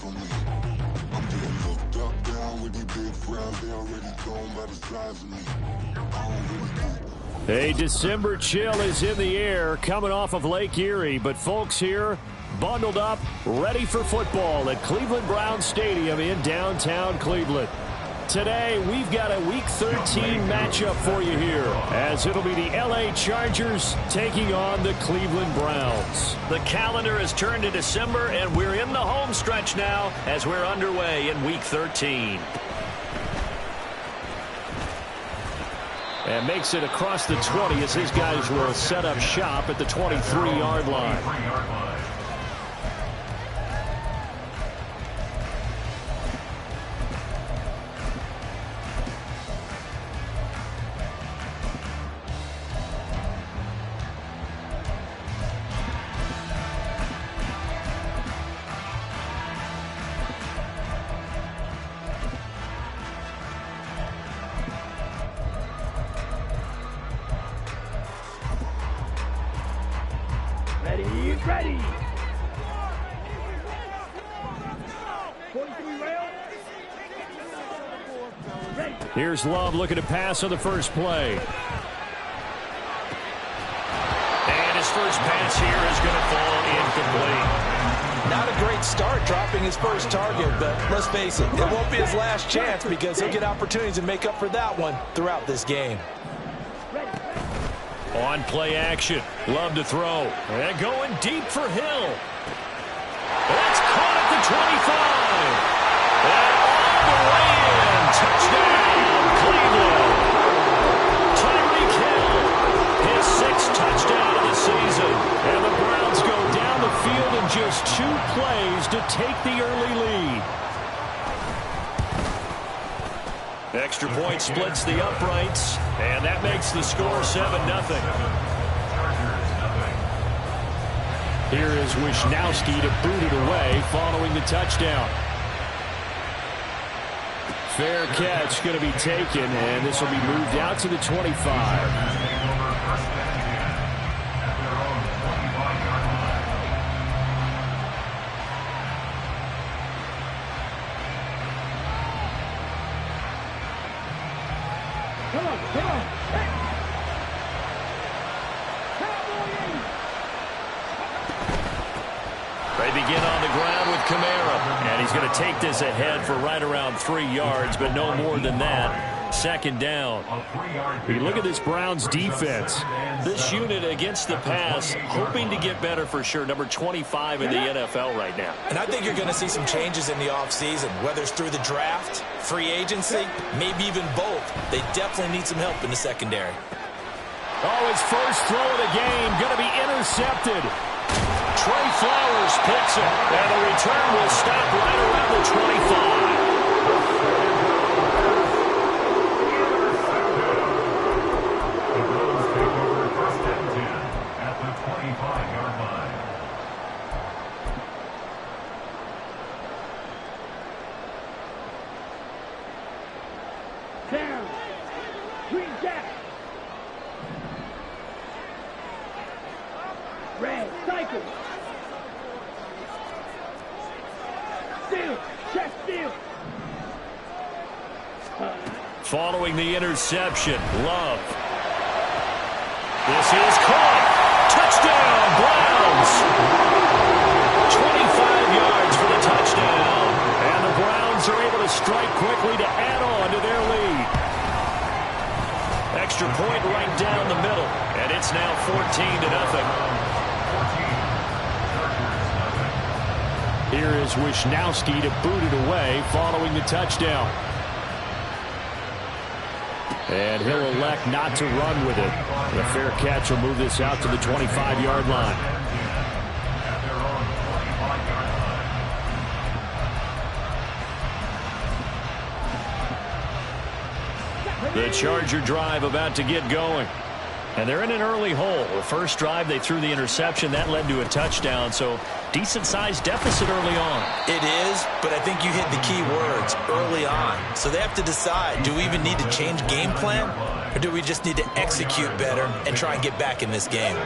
for me. I'm getting looked up, down with these big frowns. They already gone by the size of me. I don't really do. A December chill is in the air coming off of Lake Erie, but folks here bundled up, ready for football at Cleveland Browns Stadium in downtown Cleveland. Today, we've got a Week 13 matchup for you here, as it'll be the LA Chargers taking on the Cleveland Browns. The calendar has turned to December, and we're in the home stretch now as we're underway in Week 13. And makes it across the 20 as his guys will set up shop at the 23-yard line. Ready. Here's Love looking to pass on the first play. And his first pass here is going to fall incomplete. Not a great start dropping his first target, but let's face it, it won't be his last chance because he'll get opportunities to make up for that one throughout this game. On play action, Love to throw, and going deep for Hill. That's caught at the 25. And all the way in, touchdown, Cleveland. Tyreek Hill, his sixth touchdown of the season. And the Browns go down the field in just 2 plays to take the early lead. Extra point splits the uprights, and that makes the score 7-0. Here is Wisnowski to boot it away following the touchdown. Fair catch going to be taken, and this will be moved out to the 25. They begin on the ground with Kamara, and he's going to take this ahead for right around 3 yards, but no more than that. Second down. You look at this Browns defense. This unit against the pass, hoping to get better for sure. Number 25 in the NFL right now. And I think you're going to see some changes in the offseason, whether it's through the draft, free agency, maybe even both. They definitely need some help in the secondary. Oh, his first throw of the game going to be intercepted. Trey Flowers picks it, and the return will stop right around the 25. At the 25-yard line. Down. Green Jack. Red cycle. Steal. Check steal. Following the interception, Love. This is caught. Touchdown, Browns. 25 yards for the touchdown. And the Browns are able to strike quickly to add on to their lead. Extra point right down the middle. And it's now 14-0. Here is Wisnowski to boot it away following the touchdown. And he'll elect not to run with it. The fair catch will move this out to the 25-yard line. The Charger drive about to get going. And they're in an early hole. The first drive, they threw the interception. That led to a touchdown, so decent-sized deficit early on. It is, but I think you hit the key words, early on. So they have to decide, do we even need to change game plan, or do we just need to execute better and try and get back in this game?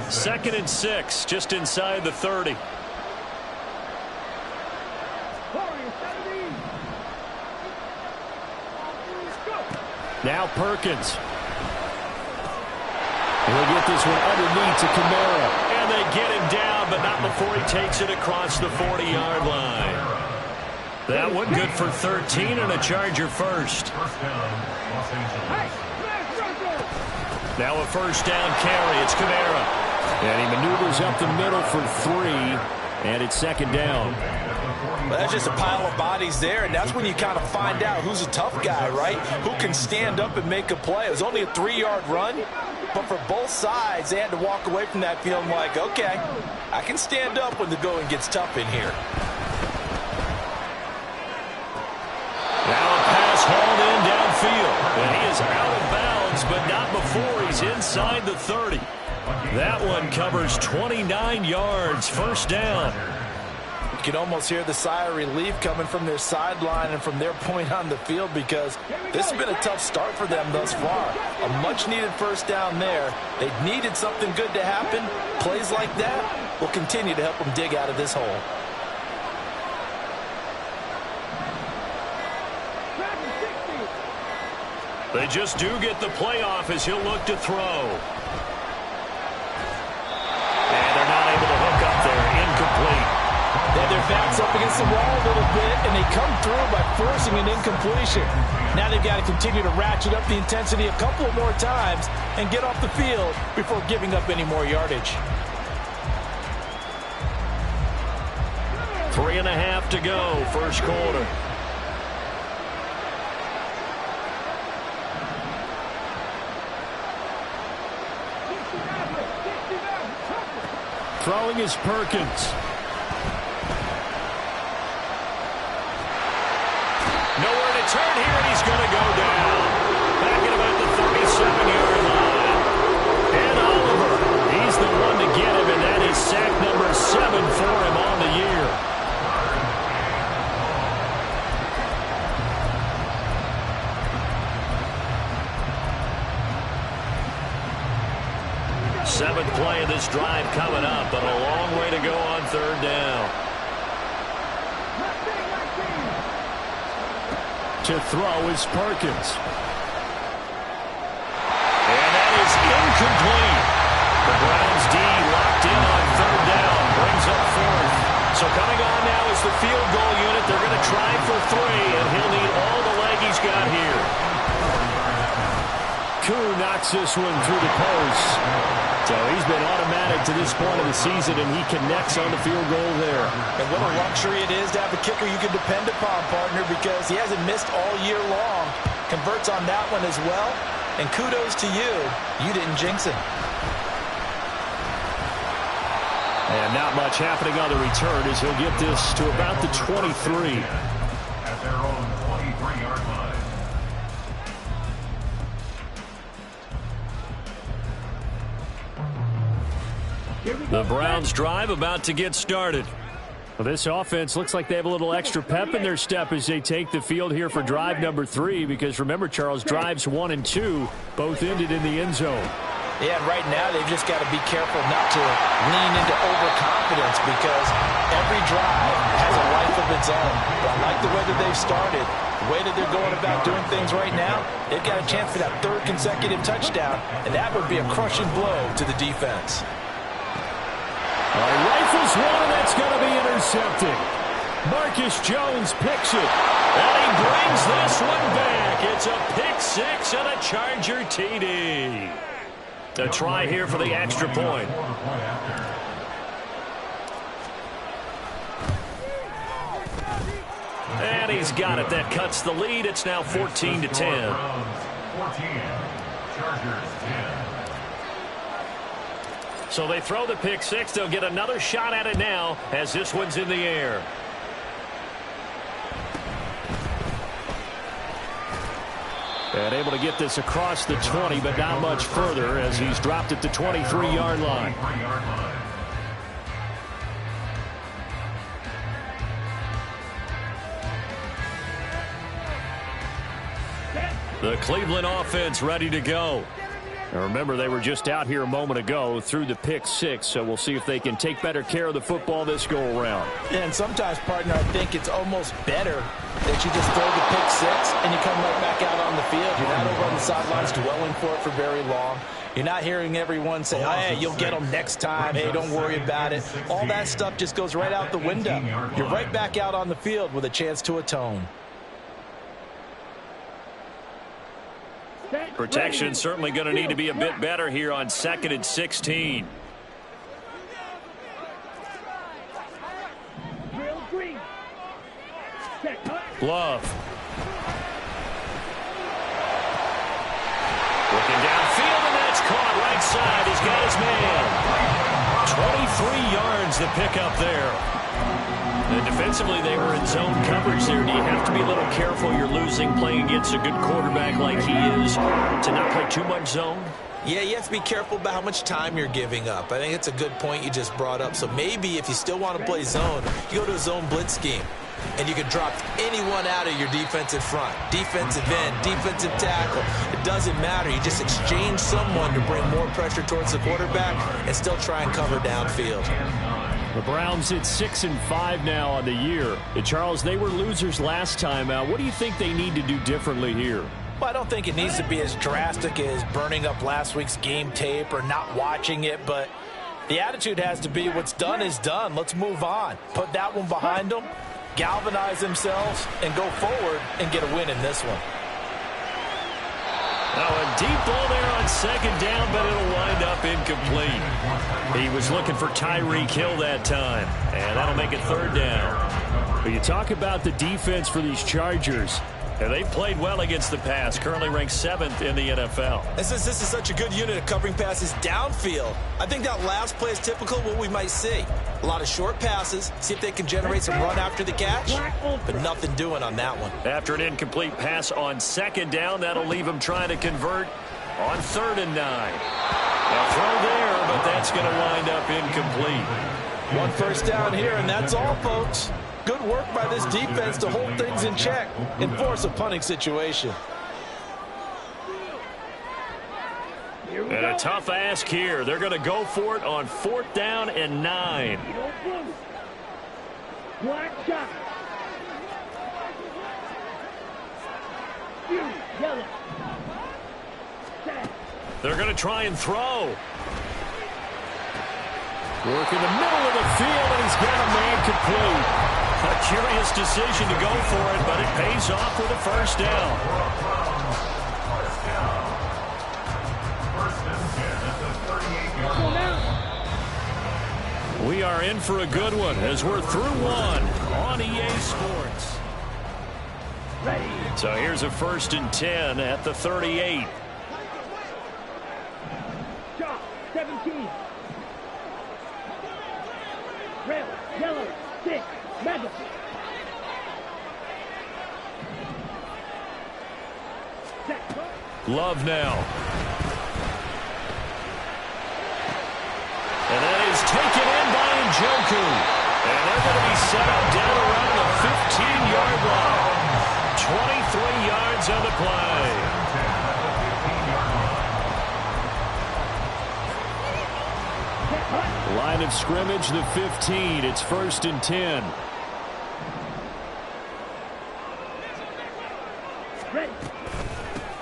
2nd and 6, just inside the 30. Now Perkins. He'll get this one underneath to Kamara. And they get him down, but not before he takes it across the 40-yard line. That one good for 13 and a Charger first. Now a first down carry. It's Kamara. And he maneuvers up the middle for 3. And it's second down. Well, that's just a pile of bodies there, and that's when you kind of find out who's a tough guy, right? Who can stand up and make a play. It was only a 3-yard run, but for both sides, they had to walk away from that feeling like, okay, I can stand up when the going gets tough in here. Now a pass hauled in downfield, and he is out of bounds, but not before he's inside the 30. That one covers 29 yards, first down. You can almost hear the sigh of relief coming from their sideline and from their point on the field, because this has been a tough start for them thus far. A much-needed first down there. They needed something good to happen. Plays like that will continue to help them dig out of this hole. They just do get the playoff as he'll look to throw. And they're not able to hook up there. Incomplete. They have their backs up against the wall a little bit, and they come through by forcing an incompletion. Now they've got to continue to ratchet up the intensity a couple of more times and get off the field before giving up any more yardage. 3.5 to go, first quarter. Throwing is Perkins. Nowhere to turn here, and he's going to go down. Back at about the 37-yard line. And Oliver, he's the one to get him, and that is sack number 7 for him on the year. Seventh play of this drive coming up, but a long way to go on third down. To throw is Perkins. And that is incomplete. The Browns D locked in on third down. Brings up fourth. So coming on now is the field goal unit. They're going to try for 3, and he'll need all the leg he's got here. Koo knocks this one through the post. So he's been automatic to this point of the season, and he connects on the field goal there. And what a luxury it is to have a kicker you can depend upon, partner, because he hasn't missed all year long. Converts on that one as well. And kudos to you. You didn't jinx him. And not much happening on the return as he'll get this to about the 23. At their own 23-yard line. The Browns drive about to get started. Well, this offense looks like they have a little extra pep in their step as they take the field here for drive number 3, because remember, Charles, drives 1 and 2 both ended in the end zone. Yeah, and right now they've just got to be careful not to lean into overconfidence, because every drive has a life of its own. But I like the way that they've started, the way that they're going about doing things right now. They've got a chance for that 3rd consecutive touchdown, and that would be a crushing blow to the defense. Rifles one, and that's going to be intercepted. Marcus Jones picks it, and he brings this one back. It's a pick 6 and a Charger TD. A try here for the extra point. And he's got it. That cuts the lead. It's now 14 to 10. 14. Chargers 10. So they throw the pick 6. They'll get another shot at it now as this one's in the air. And able to get this across the 20, but not much further as he's dropped at the 23-yard line. The Cleveland offense ready to go. Now remember, they were just out here a moment ago through the pick six, so we'll see if they can take better care of the football this go-around. Yeah, and sometimes, partner, I think it's almost better that you just throw the pick six and you come right back out on the field. You're not over on the sidelines dwelling for it for very long. You're not hearing everyone say, oh, hey, you'll get them next time. Hey, don't worry about it. All that stuff just goes right out the window. You're right back out on the field with a chance to atone. Protection certainly going to need to be a bit better here on 2nd and 16. Love. Looking downfield, and that's caught right side. He's got his man. 23 yards the pickup there. And defensively, they were in zone coverage there. Do you have to be a little careful? You're losing playing against a good quarterback like he is to not play too much zone? Yeah, you have to be careful about how much time you're giving up. I think it's a good point you just brought up. So maybe if you still want to play zone, you go to a zone blitz scheme. And you can drop anyone out of your defensive front. Defensive end, defensive tackle. It doesn't matter. You just exchange someone to bring more pressure towards the quarterback and still try and cover downfield. The Browns at 6-5 now on the year. And Charles, they were losers last time out. What do you think they need to do differently here? Well, I don't think it needs to be as drastic as burning up last week's game tape or not watching it, but the attitude has to be what's done is done. Let's move on. Put that one behind them, galvanize themselves, and go forward and get a win in this one. Now a deep ball there on 2nd down, but it'll wind up incomplete. He was looking for Tyreek Hill that time, and that'll make it 3rd down. But you talk about the defense for these Chargers. And they played well against the pass, currently ranked 7th in the NFL. And since this is such a good unit of covering passes downfield, I think that last play is typical of what we might see. A lot of short passes, see if they can generate some run after the catch, but nothing doing on that one. After an incomplete pass on 2nd down, that'll leave him trying to convert on 3rd and 9. A throw there, but that's going to wind up incomplete. 1 first down here, and that's all, folks. Good work by this defense to hold things in check and force a punting situation. And a tough ask here. They're going to go for it on 4th down and 9. Black shot. Yellow. They're going to try and throw. Work in the middle of the field, and he's got a man complete. A curious decision to go for it, but it pays off with a 1st down. We are in for a good one as we're through one on EA Sports. Ready. So here's a 1st and 10 at the 38. Shot. 17. Red. Yellow. 6. Madden. Love now. And that is taken in by Njoku. And they're going to be set up down around the 15-yard line. 23 yards on the play. Line of scrimmage, the 15. It's 1st and 10.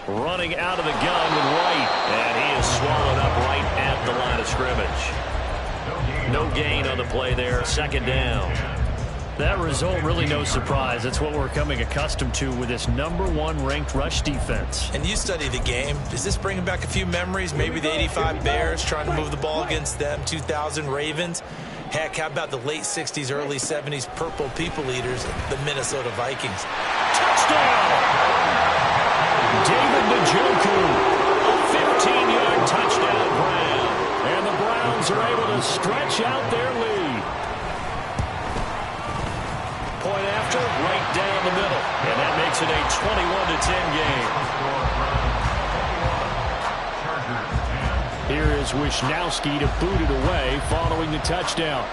Running out of the gun with White, and he is swallowed up right at the line of scrimmage. No gain on the play there, 2nd down. That result, really no surprise. It's what we're coming accustomed to with this #1 ranked rush defense. And you study the game. Does this bring back a few memories? Maybe the 85 Bears trying to move the ball against them, 2000 Ravens. Heck, how about the late 60s, early 70s Purple People Eaters, the Minnesota Vikings. Touchdown! David Njoku, a 15-yard touchdown grab. And the Browns are able to stretch out their lead. Point after, right down the middle. And that makes it a 21-10 game. Here is Wisnowski to boot it away following the touchdown.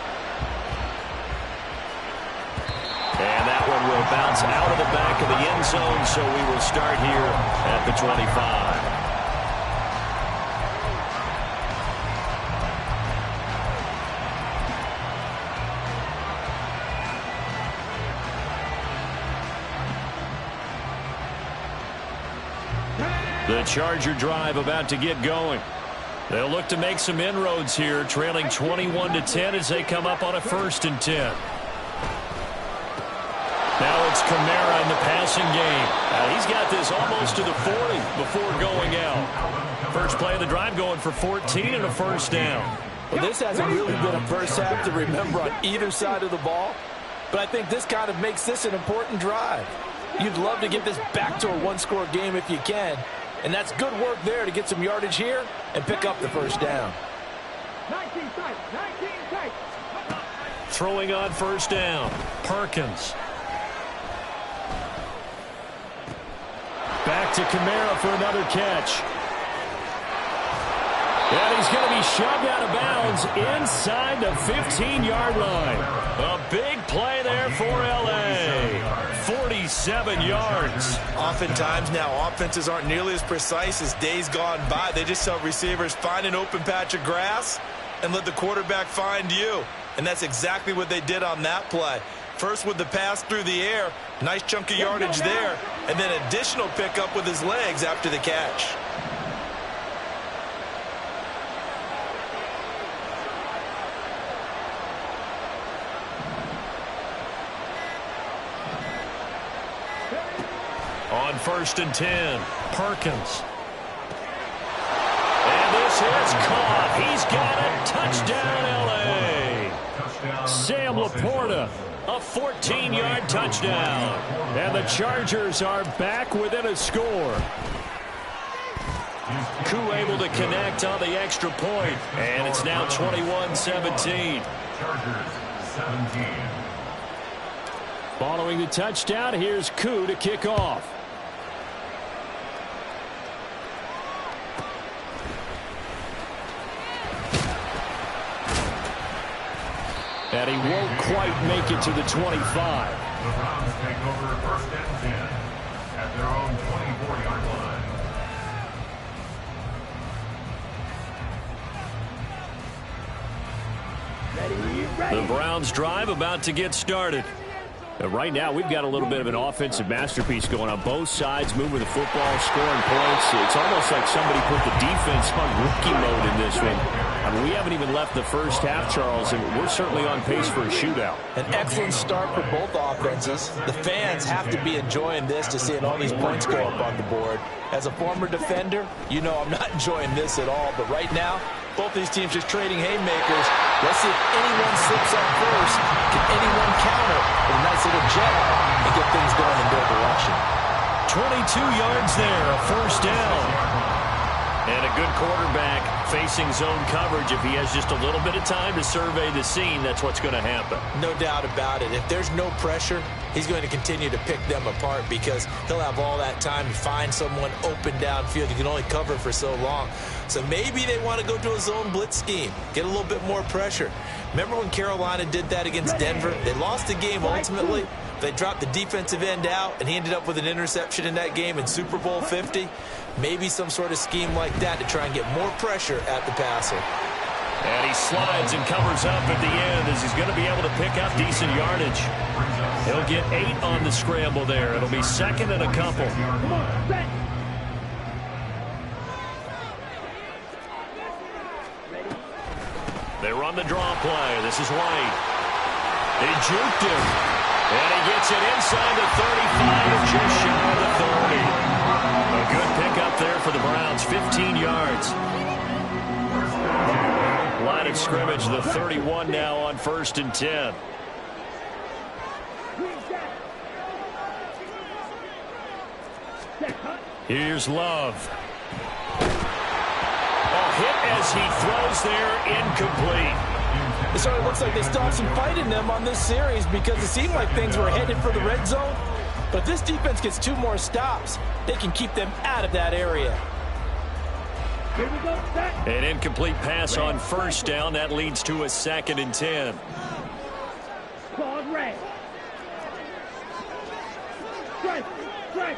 And that one will bounce out of the back of the end zone, so we will start here at the 25. The Charger drive about to get going. They'll look to make some inroads here, trailing 21-10 as they come up on a 1st and 10. Now it's Kamara in the passing game. He's got this almost to the 40 before going out. First play of the drive going for 14 and a 1st down. Well, this hasn't really been a first half to remember on either side of the ball, but I think this kind of makes this an important drive. You'd love to get this back to a one-score game if you can, and that's good work there to get some yardage here and pick up the 1st down. 19 tight, 19 tight. Throwing on 1st down, Perkins. Back to Kamara for another catch. And he's going to be shoved out of bounds inside the 15-yard line. A big play there for L.A. 47 yards. Oftentimes now offenses aren't nearly as precise as days gone by. They just tell receivers, find an open patch of grass and let the quarterback find you. And that's exactly what they did on that play. First with the pass through the air, nice chunk of yardage there, and then additional pickup with his legs after the catch. On 1st and 10, Perkins. And this is caught. He's got it. Touchdown, L.A. Sam Laporta, a 14-yard touchdown. And the Chargers are back within a score. Koo able to connect on the extra point, and it's now 21-17. Chargers 17. Following the touchdown, here's Koo to kick off. And he won't quite make it to the 25. The Browns take over 1st and 10 at their own 24-yard line. Ready, ready. The Browns drive about to get started. Right now, we've got a little bit of an offensive masterpiece going on. Both sides moving the football, scoring points. It's almost like somebody put the defense on rookie mode in this one. I mean, we haven't even left the first half, Charles, and we're certainly on pace for a shootout. An excellent start for both offenses. The fans have to be enjoying this to seeing all these points go up on the board. As a former defender, you know I'm not enjoying this at all. But right now, both these teams just trading haymakers. Let's see if anyone slips up first. Can anyone counter with a nice little jab and get things going in their direction? 22 yards there, a 1st down. And a good quarterback facing zone coverage. If he has just a little bit of time to survey the scene, that's what's going to happen. No doubt about it. If there's no pressure, he's going to continue to pick them apart because he'll have all that time to find someone open downfield. You can only cover for so long. So maybe they want to go to a zone blitz scheme, get a little bit more pressure. Remember when Carolina did that against Denver? They lost the game ultimately. They dropped the defensive end out, and he ended up with an interception in that game in Super Bowl 50. Maybe some sort of scheme like that to try and get more pressure at the passer. And he slides and covers up at the end as he's going to be able to pick up decent yardage. He'll get 8 on the scramble there. It'll be 2nd and a couple. Come on, set. They run the draw play. This is White. They juked him. And he gets it inside the 35 and just shy of the 30. A good pickup there for the Browns. 15 yards. Line of scrimmage, the 31 now on 1st and 10. Here's Love. A hit as he throws there, incomplete. It certainly looks like they still have some fight in them on this series because it seemed like things were headed for the red zone. But if this defense gets 2 more stops, they can keep them out of that area. Here we go, set. An incomplete pass on 1st down. That leads to a 2nd and 10. Claude red. Strike, strike.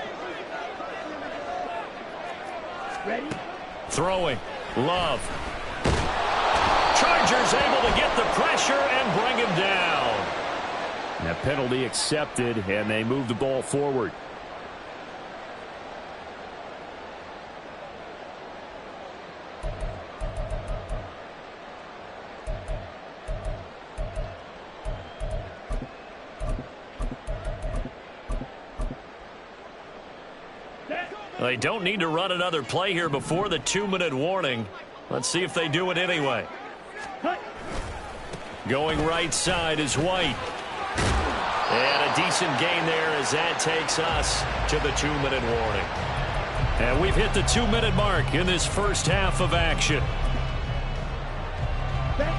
Ready? Throwing. Love. Chargers able to get the pressure and bring him down. That penalty accepted, and they move the ball forward. They don't need to run another play here before the 2-minute warning. Let's see if they do it anyway. Going right side is White. And a decent gain there as that takes us to the 2-minute warning. And we've hit the 2-minute mark in this first half of action.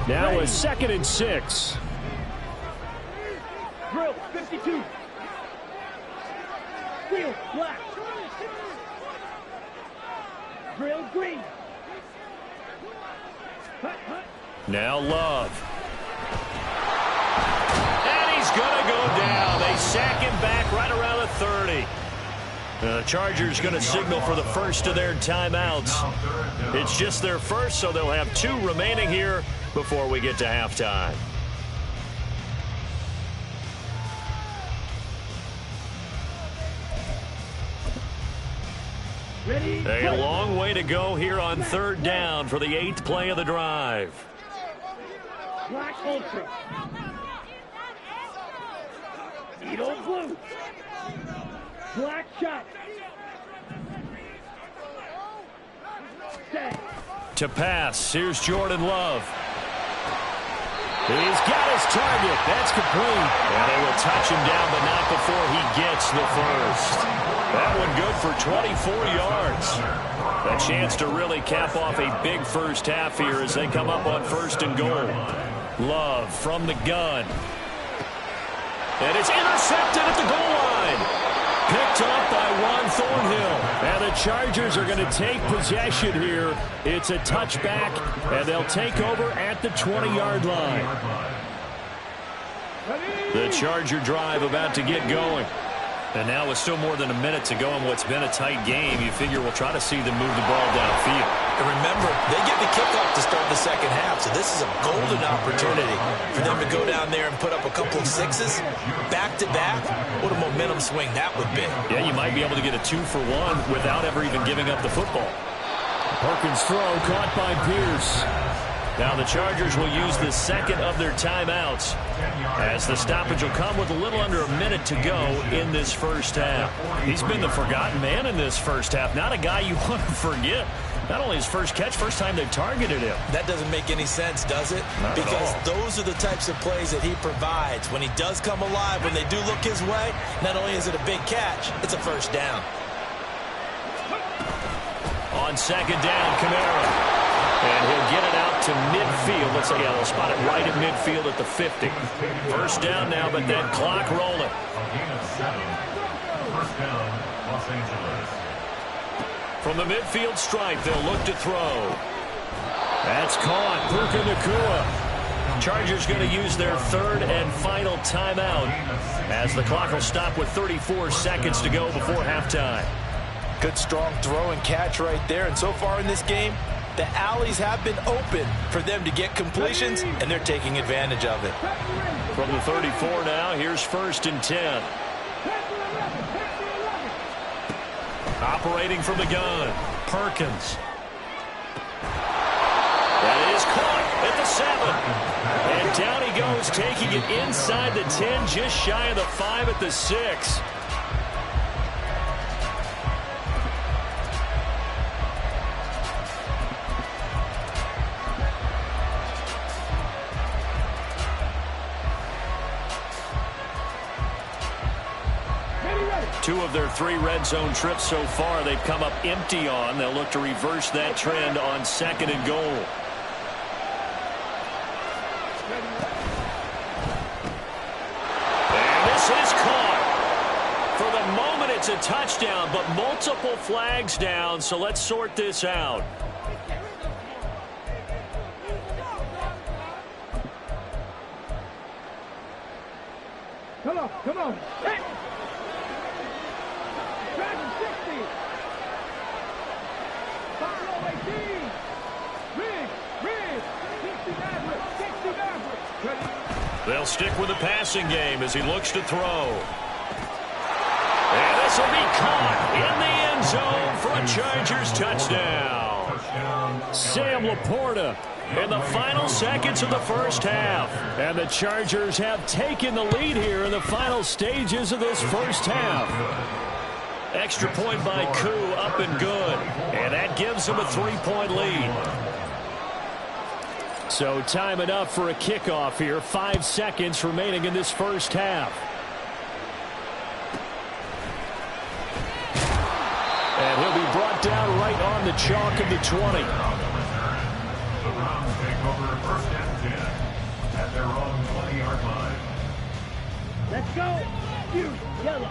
Now a 2nd and 6. Drill 52. Field black. Drill green. Now Love. And he's going to go down. They sack him back right around the 30. The Chargers going to signal for the first of their timeouts. It's just their first, so they'll have 2 remaining here before we get to halftime. A long way to go here on 3rd down for the 8th play of the drive. Black Ultra. Edo Blue. Black shot. Set. To pass, here's Jordan Love. He's got his target. That's complete. And they will touch him down, but not before he gets the first. That one good for 24 yards. A chance to really cap off a big first half here as they come up on 1st and goal. Love from the gun. And it's intercepted at the goal line. Picked up by Juan Thornhill. And the Chargers are going to take possession here. It's a touchback, and they'll take over at the 20-yard line. The Charger drive about to get going. And now with still more than a minute to go in what's been a tight game, you figure we'll try to see them move the ball downfield. And remember, they get the kickoff to start the second half, so this is a golden opportunity for them to go down there and put up a couple of 6s back-to-back. What a momentum swing that would be. Yeah, you might be able to get a 2-for-1 without ever even giving up the football. Perkins' throw caught by Pierce. Now the Chargers will use the 2nd of their timeouts as the stoppage will come with a little under a minute to go in this first half. He's been the forgotten man in this first half. Not a guy you want to forget. Not only his first catch, first time they've targeted him. That doesn't make any sense, does it? Not because at all. Those are the types of plays that he provides. When he does come alive, when they do look his way, not only is it a big catch, it's a first down. On 2nd down, Kamara. And he'll get it out to midfield. Let's say, they'll spot it right at midfield at the 50. First down now, but that clock rolling. A gain of 7. First down, Los Angeles. From the midfield stripe, they'll look to throw. That's caught. Puka Nacua. Chargers going to use their 3rd and final timeout as the clock will stop with 34 seconds to go before halftime. Good strong throw and catch right there. And so far in this game, the alleys have been open for them to get completions, and they're taking advantage of it. From the 34 now, here's 1st and 10. Operating from the gun, Perkins. That is caught at the 7. And down he goes, taking it inside the 10, just shy of the 5 at the 6. Two of their 3 red zone trips so far, they've come up empty on. They'll look to reverse that trend on 2nd and goal. And this is caught. For the moment, it's a touchdown, but multiple flags down, so let's sort this out. Come on, come on. Hey. Dragon 60. Buffalo 18. Rig. 60 Maverick. They'll stick with the passing game as he looks to throw. And this will be caught in the end zone for a Chargers touchdown. Sam Laporta in the final seconds of the first half. And the Chargers have taken the lead here in the final stages of this first half. Extra point by Koo, up and good. And that gives them a 3-point lead. So time enough for a kickoff here. 5 seconds remaining in this first half. And he'll be brought down right on the chalk of the 20. The Browns take over first and 10 at their own 20-yard line. Let's go. You, yellow.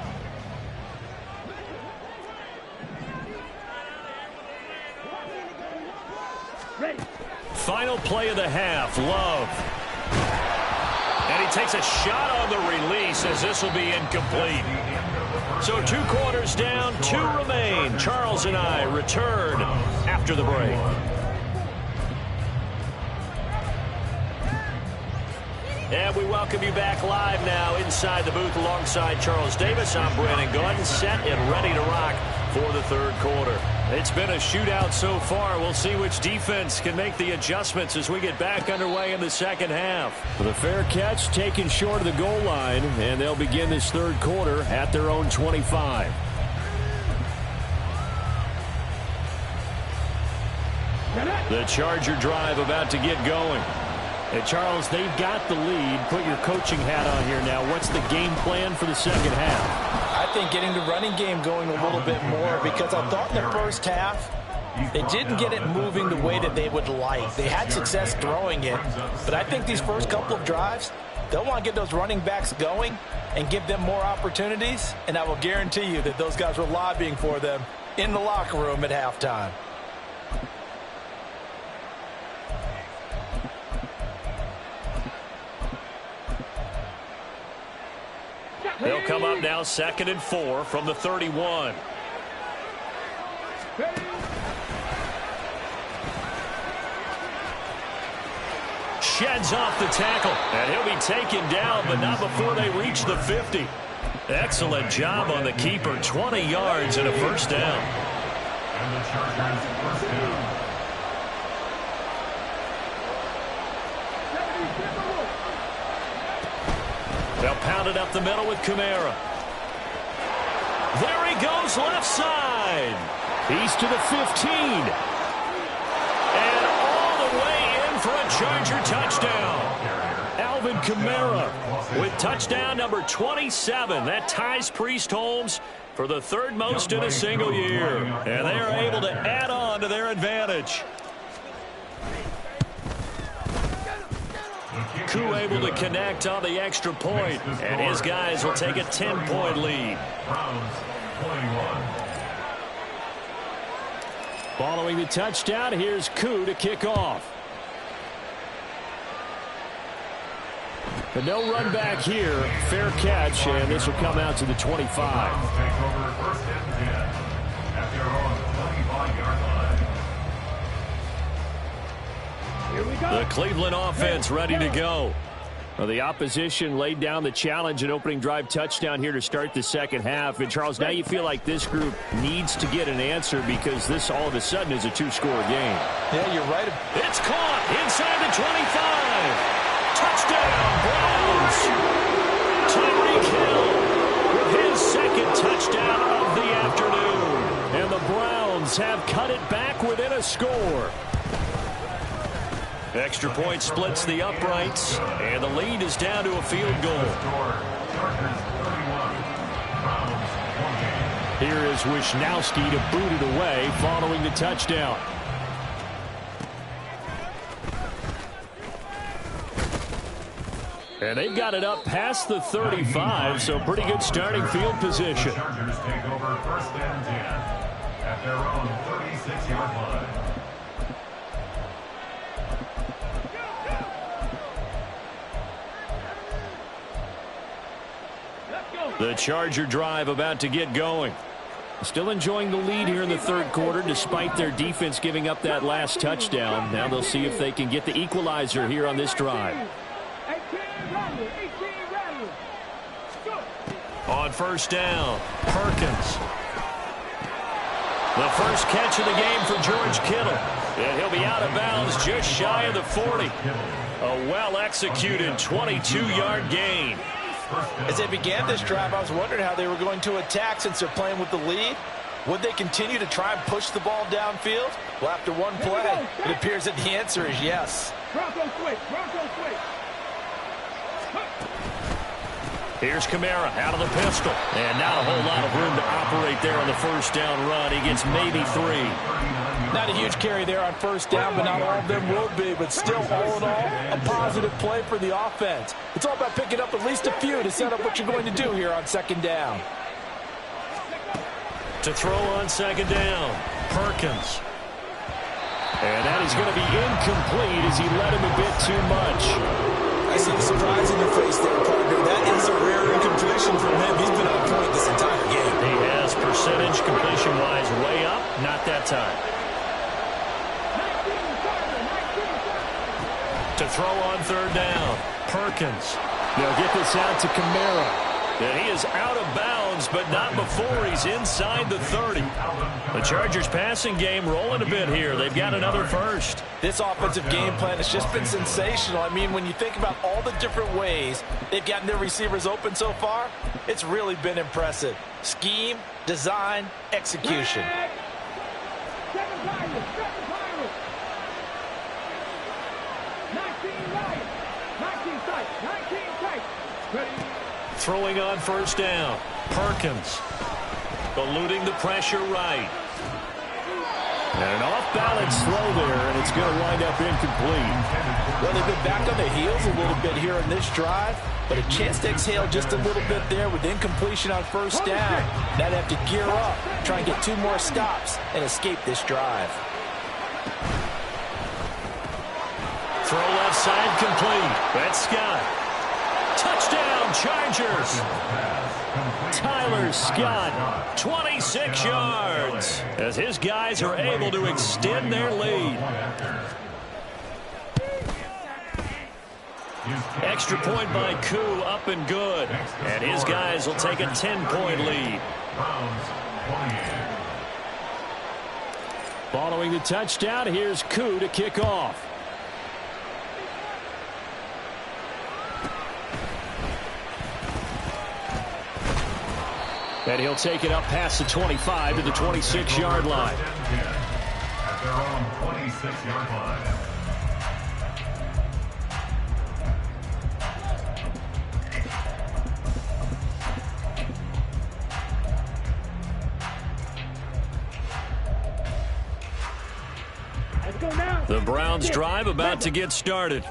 Ready. Final play of the half, Love. And he takes a shot on the release as this will be incomplete. So 2 quarters down, 2 remain. Charles and I return after the break. And we welcome you back live now inside the booth alongside Charles Davis. I'm Brandon Gordon, set and ready to rock for the third quarter. It's been a shootout so far. We'll see which defense can make the adjustments as we get back underway in the second half. The fair catch taken short of the goal line, and they'll begin this third quarter at their own 25. The Charger drive about to get going. And Charles, they've got the lead. Put your coaching hat on here now. What's the game plan for the second half? I think getting the running game going a little bit more, because I thought in the first half they didn't get it moving the way that they would like. They had success throwing it, but I think these first couple of drives, they'll want to get those running backs going and give them more opportunities, and I will guarantee you that those guys were lobbying for them in the locker room at halftime. They'll come up now 2nd and 4 from the 31. Sheds off the tackle, and he'll be taken down, but not before they reach the 50. Excellent job on the keeper. 20 yards and a first down. And the Chargers first down. They'll pound it up the middle with Kamara. There he goes left side. He's to the 15. And all the way in for a Charger touchdown. Alvin Kamara with touchdown number 27. That ties Priest Holmes for the 3rd most in a single year. And they are able to add on to their advantage. Koo able to connect on the extra point, and his guys will take a 10-point lead. Following the touchdown, here's Koo to kick off. But no run back here. Fair catch, and this will come out to the 25. The Cleveland offense ready to go. Well, the opposition laid down the challenge and opening drive touchdown here to start the second half. And, Charles, now you feel like this group needs to get an answer because this all of a sudden is a 2-score game. Yeah, you're right. It's caught inside the 25. Touchdown, Browns. Tyreek Hill with his 2nd touchdown of the afternoon. And the Browns have cut it back within a score. Extra point splits the uprights, and the lead is down to a field goal. Here is Wisnowski to boot it away following the touchdown. And they've got it up past the 35, so pretty good starting field position. The Chargers take over first and 10 at their own 36-yard line. The Charger drive about to get going. Still enjoying the lead here in the third quarter despite their defense giving up that last touchdown. Now they'll see if they can get the equalizer here on this drive. On first down, Perkins. The first catch of the game for George Kittle. And he'll be out of bounds just shy of the 40. A well-executed 22-yard gain. As they began this drive, I was wondering how they were going to attack since they're playing with the lead. Would they continue to try and push the ball downfield? Well, after one play, it appears that the answer is yes. Bronco switch. Bronco switch. Here's Kamara out of the pistol. And not a whole lot of room to operate there on the first down run. He gets maybe 3. Not a huge carry there on first down, but not all of them will be. But still, all in all, a positive play for the offense. It's all about picking up at least a few to set up what you're going to do here on second down. To throw on second down, Perkins. And that is going to be incomplete as he led him a bit too much. I see the surprise in your face there, partner. That is a rare incompletion from him. He's been on point this entire game. He has percentage completion-wise way up. Not that time. To throw on third down, Perkins. They'll get this out to Kamara. And he is out of bounds, but not before he's inside the 30. The Chargers passing game rolling a bit here. They've got another first. This offensive game plan has just been sensational. I mean, when you think about all the different ways they've gotten their receivers open so far, it's really been impressive. Scheme, design, execution. Throwing on first down, Perkins. Eluding the pressure right. And an off-balance throw there, and it's going to wind up incomplete. Well, they've been back on their heels a little bit here in this drive, but a chance to exhale just a little bit there with incompletion on first down. Now they have to gear up, try and get 2 more stops, and escape this drive. Throw left side complete. That's Scott. Touchdown, Chargers. Tyler Scott, 26 yards, as his guys are able to extend their lead. Extra point by Koo, up and good. And his guys will take a 10-point lead. Following the touchdown, here's Koo to kick off. And he'll take it up past the 25 to the 26-yard line. At their own 26-yard line. The Browns drive about to get started.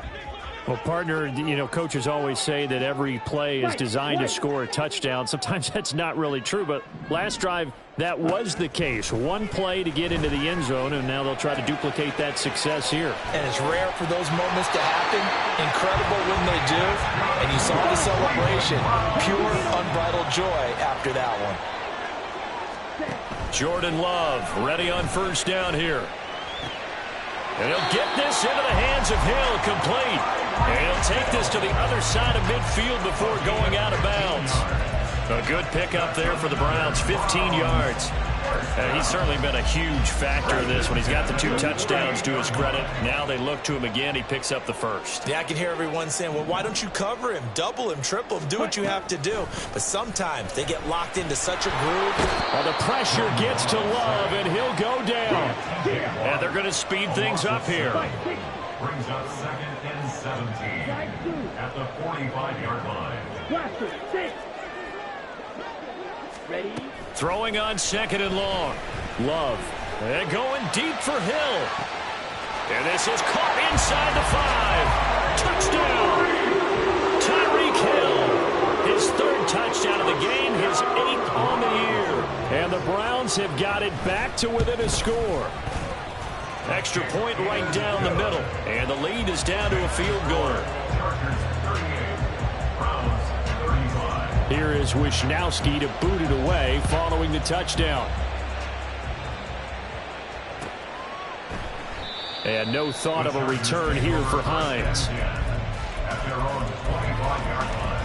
Well, partner, you know, coaches always say that every play is designed to score a touchdown. Sometimes that's not really true, but last drive, that was the case. One play to get into the end zone, and now they'll try to duplicate that success here. And it's rare for those moments to happen. Incredible when they do. And you saw the celebration. Pure, unbridled joy after that one. Jordan Love ready on first down here. And he'll get this into the hands of Hill, complete. And he'll take this to the other side of midfield before going out of bounds. A good pickup there for the Browns, 15 yards. He's certainly been a huge factor in this when he's got the 2 touchdowns to his credit. Now they look to him again. He picks up the first. Yeah, I can hear everyone saying, well, why don't you cover him, double him, triple him, do what you have to do. But sometimes they get locked into such a groove. Well, the pressure gets to Love, and he'll go down. And they're going to speed things up here. Brings up 2nd and 17 at the 45-yard line. Ready? Throwing on 2nd and long. Love. And going deep for Hill. And this is caught inside the 5. Touchdown. Tyreek Hill. His 3rd touchdown of the game. His 8th on the year. And the Browns have got it back to within a score. Extra point right down the middle. And the lead is down to a field goal. Here is Wishnowski to boot it away following the touchdown. And no thought of a return here for Hines. At their own 25-yard line.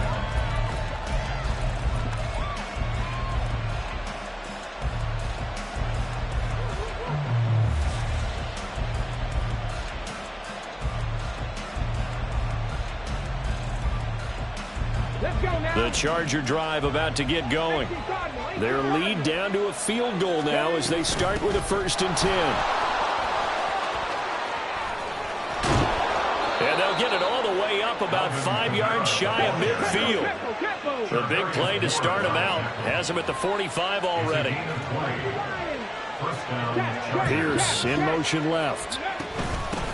Let's go now. The Charger drive about to get going. Their lead down to a field goal now as they start with a 1st and 10. And they'll get it all the way up about 5 yards shy of midfield. The big play to start him out has him at the 45 already. Pierce in motion left.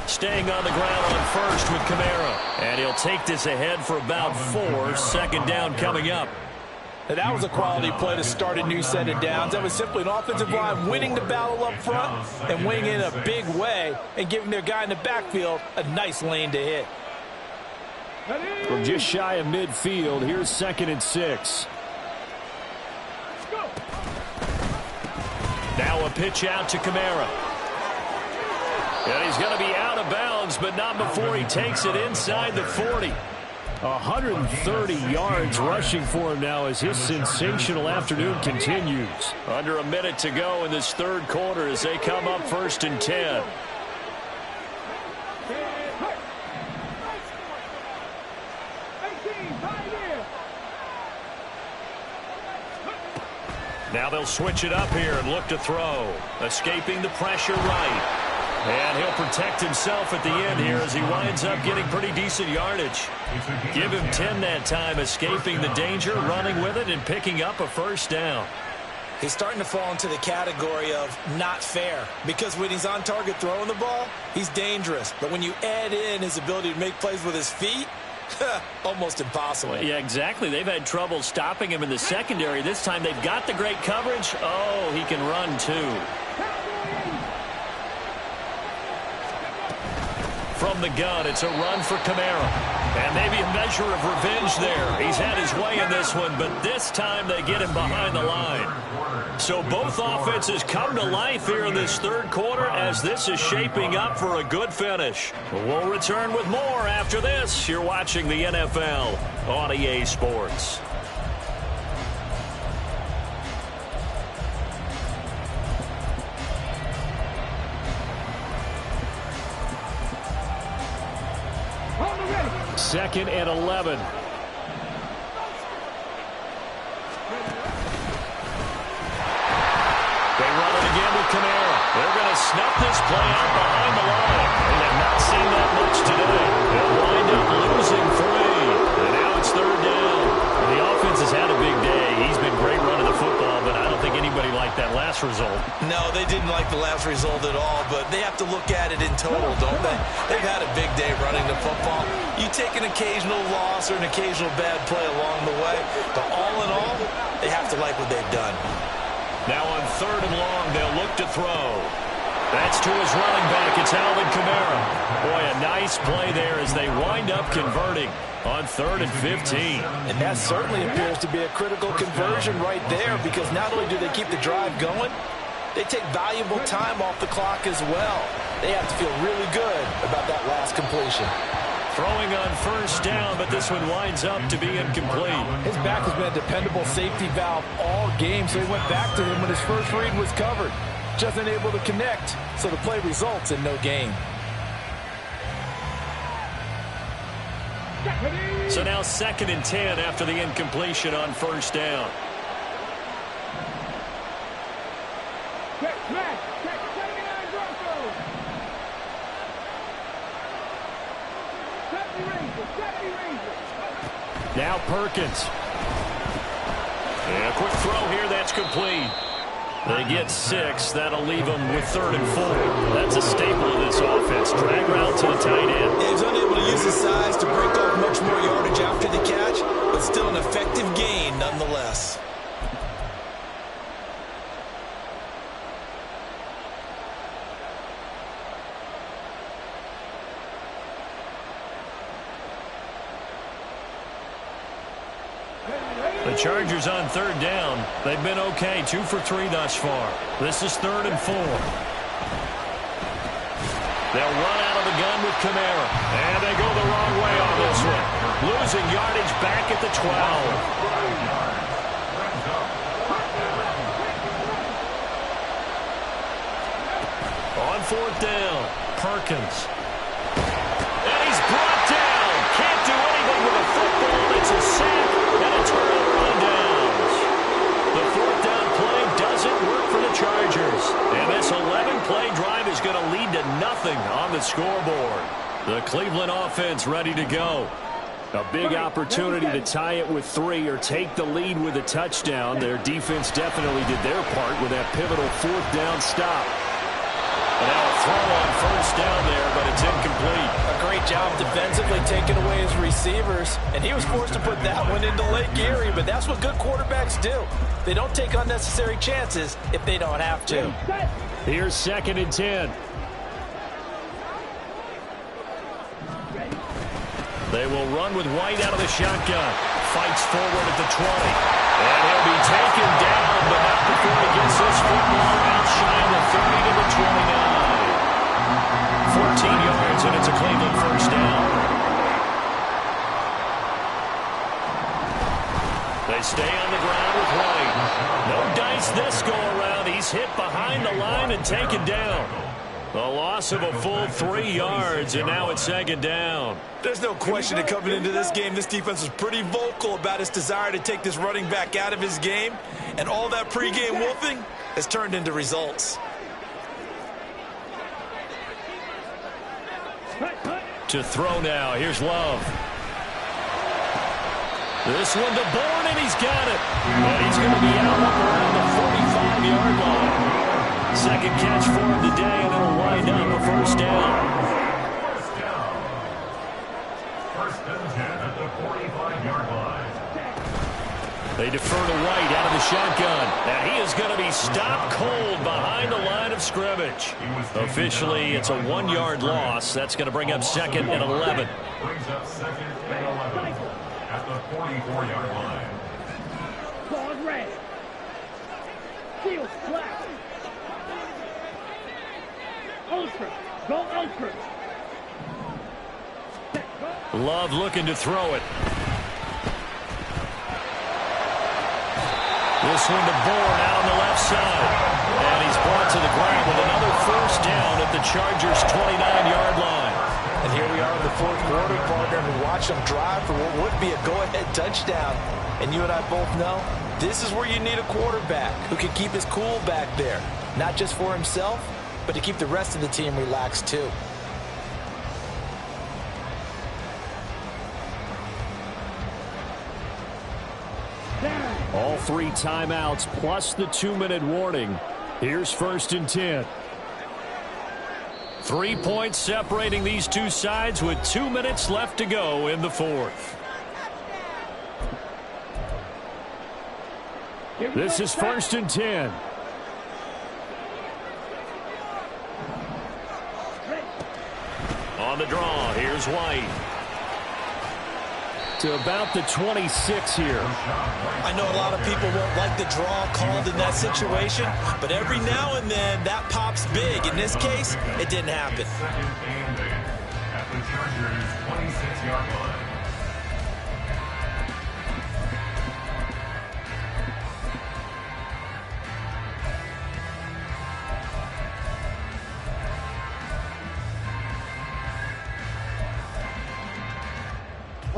Staying on the ground on 1st with Kamara. And he'll take this ahead for about 4. 2nd down coming up. And that was a quality play to start a new set of downs. That was simply an offensive line winning the battle up front and winning in a big way and giving their guy in the backfield a nice lane to hit. From just shy of midfield, here's 2nd and 6. Now a pitch out to Kamara. And he's going to be out of bounds, but not before he takes it inside the 40. 130 yards rushing for him now as his sensational afternoon continues. Under a minute to go in this 3rd quarter as they come up 1st and 10. Now they'll switch it up here and look to throw. Escaping the pressure right. And he'll protect himself at the end here as he winds up getting pretty decent yardage. Give him 10 that time, escaping the danger, running with it, and picking up a 1st down. He's starting to fall into the category of not fair, because when he's on target throwing the ball, he's dangerous. But when you add in his ability to make plays with his feet, almost impossible. Yeah, exactly. They've had trouble stopping him in the secondary. This time they've got the great coverage. Oh, he can run too. From the gun, it's a run for Kamara. And maybe a measure of revenge there. He's had his way in this one, but this time they get him behind the line. So both offenses come to life here in this 3rd quarter as this is shaping up for a good finish. We'll return with more after this. You're watching the NFL on EA Sports. Second and 11. They run it again with Kamara. They're going to snuff this play out behind the line. They have not seen that much today. They'll wind up losing 3. And now it's 3rd down. The offense has had a big day. He's been great running the football, but I don't think anybody liked that last result. No, they didn't like the last result at all, but they have to look at it in total, don't they? They've had a big day running the football. You take an occasional loss or an occasional bad play along the way, but all in all, they have to like what they've done. Now on 3rd and long, they'll look to throw. That's to his running back. It's Alvin Kamara. Boy, a nice play there as they wind up converting on 3rd and 15. And that certainly appears to be a critical conversion right there, because not only do they keep the drive going, they take valuable time off the clock as well. They have to feel really good about that last completion. Throwing on 1st down, but this one winds up to be incomplete. His back has been a dependable safety valve all game, so he went back to him when his first read was covered. Just unable to connect, so the play results in no gain. So now 2nd and 10 after the incompletion on 1st down. Now Perkins. And a quick throw here, that's complete. They get 6. That'll leave them with 3rd and 4. That's a staple of this offense. Drag route to the tight end. He was unable to use his size to break off much more yardage after the catch, but still an effective gain nonetheless. The Chargers on 3rd down. They've been okay, 2 for 3 thus far. This is 3rd and 4. They'll run out of the gun with Kamara. And they go the wrong way on this one. Losing yardage back at the 12. On 4th down, Perkins. And he's brought down. Can't do anything with a football. It's a sack and a on the scoreboard. The Cleveland offense ready to go. A big opportunity to tie it with 3 or take the lead with a touchdown. Their defense definitely did their part with that pivotal 4th down stop. And now a throw on 1st down there, but it's incomplete. A great job defensively taking away his receivers, and he was forced to put that one into Lake Erie, but that's what good quarterbacks do. They don't take unnecessary chances if they don't have to. Here's 2nd and 10. They will run with White out of the shotgun. Fights forward at the 20. And he'll be taken down, but not before he gets this football outshine the 30 to the 29. 14 yards, and it's a Cleveland 1st down. They stay on the ground with White. No dice this go-around. He's hit behind the line and taken down. The loss of a full 3 yards, and now it's 2nd down. There's no question that coming into this game, this defense was pretty vocal about its desire to take this running back out of his game, and all that pregame wolfing has turned into results. To throw now, here's Love. This one to Bourne, and he's got it. And he's going to be out around the 45-yard line. 2nd catch for him today, and it'll wind up a 1st down. 1st and 10 at the 45-yard line. They defer to White out of the shotgun. And he is going to be stopped cold behind the line of scrimmage. Officially, it's a 1-yard loss. That's going to bring up 2nd and 11. Brings up 2nd and 11 at the 44-yard line. Ball red. Field flat. Ultra. Go ultra. Love looking to throw it. This one to Bourne out on the left side. And he's brought to the ground with another 1st down at the Chargers' 29-yard line. And here we are in the 4th quarter, partner, and watch them drive for what would be a go-ahead touchdown. And you and I both know this is where you need a quarterback who can keep his cool back there. Not just for himself, but to keep the rest of the team relaxed too. All 3 timeouts plus the 2-minute warning. Here's 1st and 10. 3 points separating these two sides with 2 minutes left to go in the 4th. This is 1st and 10. On the draw, here's White. To about the 26 here. I know a lot of people won't like the draw called in that situation, but every now and then that pops big. In this case, it didn't happen. 2nd and 8 at the Chargers' 26-yard line.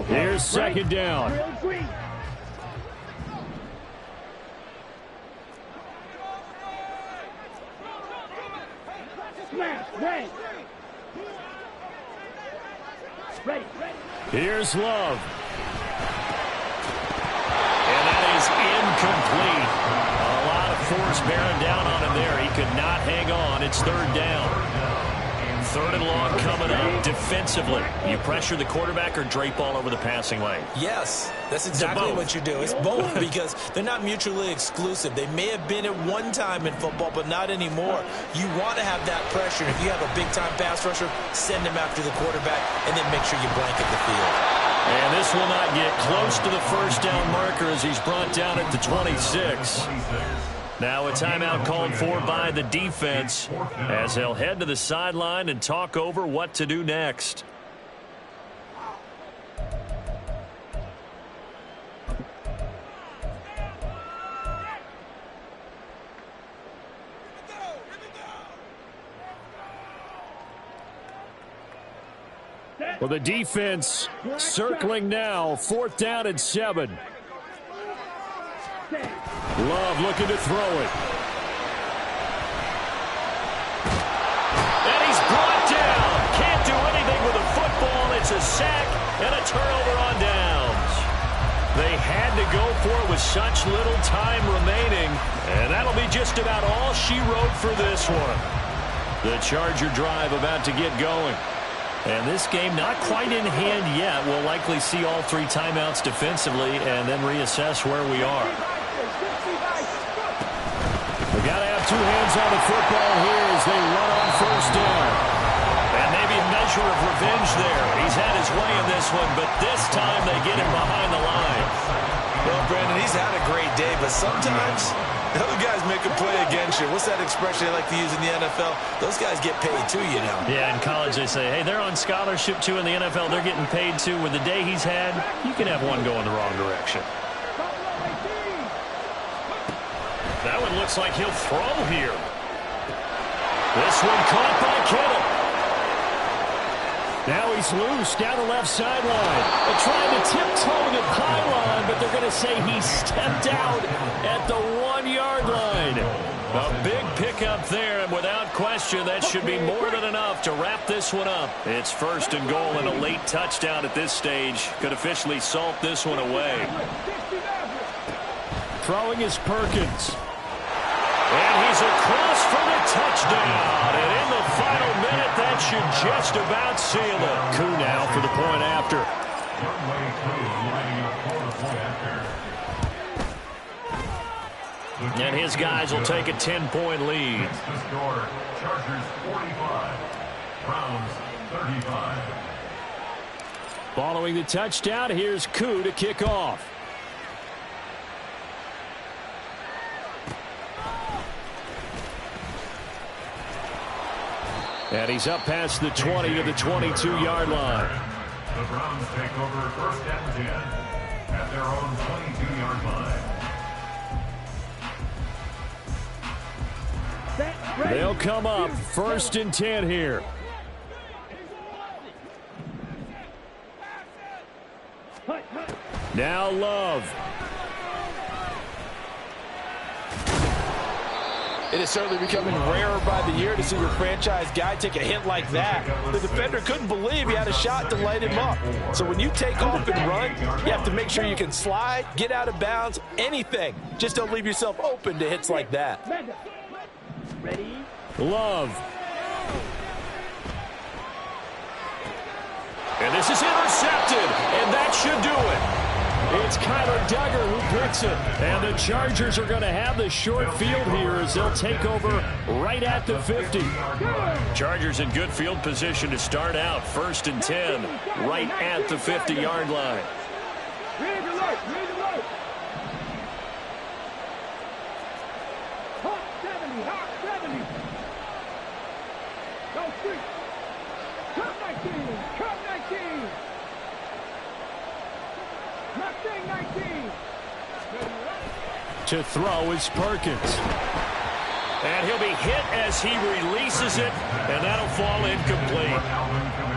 Here's 2nd down. Here's Love. And that is incomplete. A lot of force bearing down on him there. He could not hang on. It's 3rd down. 3rd and long coming up. Defensively, you pressure the quarterback or drape all over the passing lane? Yes, that's exactly what you do. It's both because they're not mutually exclusive. They may have been at one time in football, but not anymore. You want to have that pressure. If you have a big-time pass rusher, send him after the quarterback, and then make sure you blanket the field. And this will not get close to the 1st down marker as he's brought down at the 26. Now a timeout called for by the defense as they'll head to the sideline and talk over what to do next. Well, the defense circling now, 4th down and 7. Love looking to throw it. And he's brought with such little time remaining. And that'll be just about all she wrote for this one. The Charger drive about to get going. And this game not quite in hand yet. We'll likely see all 3 timeouts defensively and then reassess where we are. We got to have 2 hands on the football here as they run on first down. And maybe a measure of revenge there. He's had his way in this one, but this time they get him behind the line. Well, Brandon, he's had a great day, but sometimes the other guys make a play against you. What's that expression they like to use in the NFL? Those guys get paid too, you know. Yeah, in college they say, hey, they're on scholarship too. In the NFL, they're getting paid too. With the day he's had, you can have one going the wrong direction. That one looks like he'll throw here. This one caught by Kittle. Now he's loose down the left sideline. They're trying to tiptoe the pylon, but they're going to say he stepped out at the 1-yard line. A big pickup there, and without question, that should be more than enough to wrap this one up. It's 1st and goal, and a late touchdown at this stage could officially salt this one away. Throwing is Perkins. And he's across for the touchdown. And in the final minute, that should just about seal it. Koo now for the point after. And his guys will take a 10-point lead. The score, Chargers 45, Browns 35. Following the touchdown, here's Koo to kick off. And he's up past the 20 to the 22-yard line. The Browns take over 1st and 10 at their own 22-yard line. They'll come up 1st and 10 here. Now Love. It is certainly becoming rarer by the year to see your franchise guy take a hit like that. The defender couldn't believe he had a shot to light him up. So when you take off and run, you have to make sure you can slide, get out of bounds, anything. Just don't leave yourself open to hits like that. Ready? Love. And this is intercepted, and that should do it. It's Kyler Duggar who picks it. And the Chargers are going to have the short field here as they'll take over right at the 50. Chargers in good field position to start out. 1st and 10, right at the 50-yard line. Ready to look, ready to look. Hawk 70, Hawk 70. Go street. Come 19, come 19. Mustang 19. To throw is Perkins. And he'll be hit as he releases it, and that'll fall incomplete.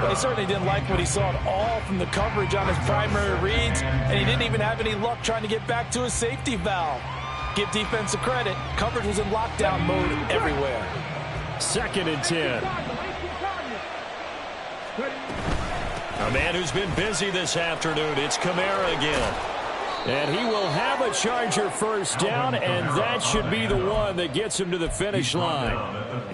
Well, he certainly didn't like what he saw at all from the coverage on his primary reads, and he didn't even have any luck trying to get back to his safety valve. Give defense a credit. Coverage was in lockdown mode everywhere. 2nd and 10. A man who's been busy this afternoon. It's Kamara again. And he will have a Charger 1st down, and that should be the one that gets him to the finish line.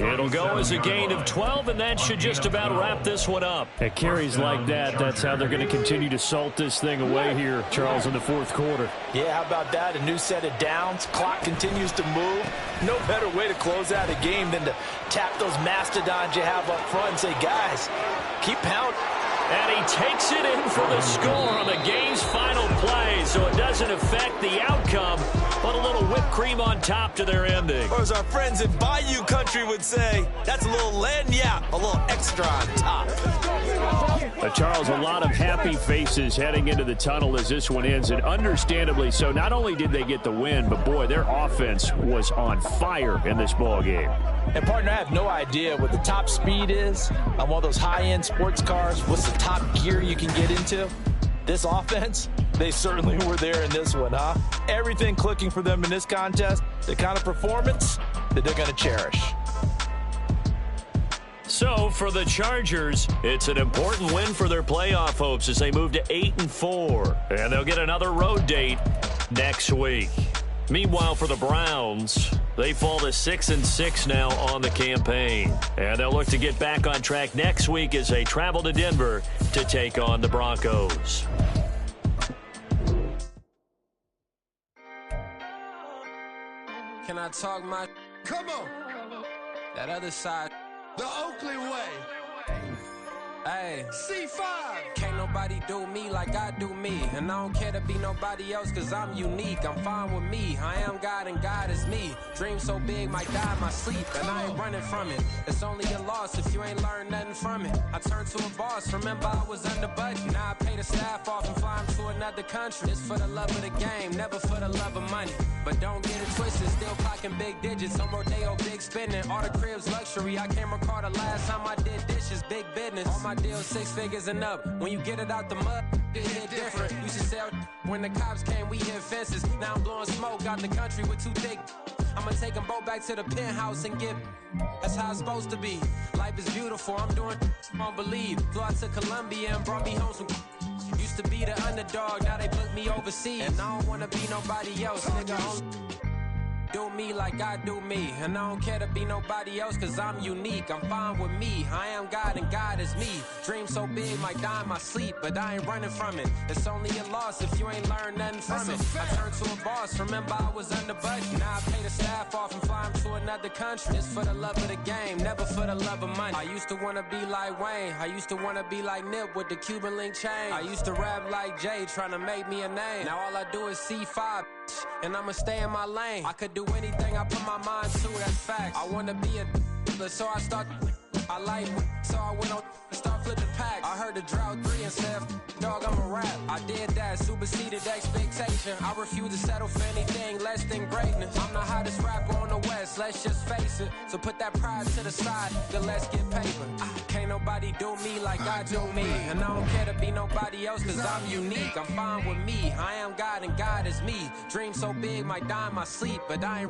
It'll go as a gain of 12, and that should just about wrap this one up. At carries like that, that's how they're going to continue to salt this thing away here, Charles, in the 4th quarter. Yeah, how about that? A new set of downs. Clock continues to move. No better way to close out a game than to tap those mastodons you have up front and say, guys, keep pounding. And he takes it in for the score on the game's final play, so it doesn't affect the outcome, but a little whipped cream on top to their ending. Or as our friends in Bayou Country would say, that's a little lagniappe, a little extra on top. Charles, a lot of happy faces heading into the tunnel as this one ends, and understandably so. Not only did they get the win, but boy, their offense was on fire in this ball game. And, partner, I have no idea what the top speed is on one of those high-end sports cars. What's the top gear you can get into? This offense, they certainly were there in this one, huh? Everything clicking for them in this contest, the kind of performance that they're going to cherish. So, for the Chargers, it's an important win for their playoff hopes as they move to 8-4. And they'll get another road date next week. Meanwhile, for the Browns, they fall to 6-6 now on the campaign. And they'll look to get back on track next week as they travel to Denver to take on the Broncos. Can I talk my... Come on. That other side. The Oakley way. Hey. C5. Can't nobody do me like I do me. And I don't care to be nobody else cause I'm unique. I'm fine with me. I am God and God is me. Dream so big might die in my sleep. And I ain't running from it. It's only a loss if you ain't learned nothing from it. I turned to a boss. Remember I was under budget. Now I pay the staff off and fly them to another country. It's for the love of the game. Never for the love of money. But don't get it twisted. Still clocking big digits. On Rodeo, big spending. All the cribs luxury. I can't recall the last time I did dishes. Big business. All my deals 6 figures and up. When you get it out the mud, it hit different. Used to sell when the cops came, we hit fences. Now I'm blowing smoke out the country with 2 thick. I'ma take them both back to the penthouse and get. That's how it's supposed to be. Life is beautiful. I'm doing I don't believe. Flew out to Colombia and brought me home some. Used to be the underdog, now they book me overseas. And I don't wanna be nobody else, nigga. Do me like I do me. And I don't care to be nobody else cause I'm unique. I'm fine with me. I am God and God is me. Dream so big might die in my sleep, but I ain't running from it. It's only a loss if you ain't learned nothing from it. I turned to a boss. Remember I was under budget. Now I pay the staff off and fly them to another country. It's for the love of the game, never for the love of money. I used to wanna be like Wayne. I used to wanna be like Nip with the Cuban link chain. I used to rap like Jay trying to make me a name. Now all I do is C5 and I'ma stay in my lane. I could do anything I put my mind to, that's facts. I wanna be a so I start. I like so I went on and start flipping packs. I heard the drought 3 and said, dog, I'm a rap. I did that, superseded expectation. I refuse to settle for anything less than greatness. I'm the hottest rapper on the West, let's just face it. So put that pride to the side, then let's get paper. Can't nobody do me like I do me. And I don't care to be nobody else cause I'm unique. I'm fine with me. I am God and God is me. Dream so big might die in my sleep, but I ain't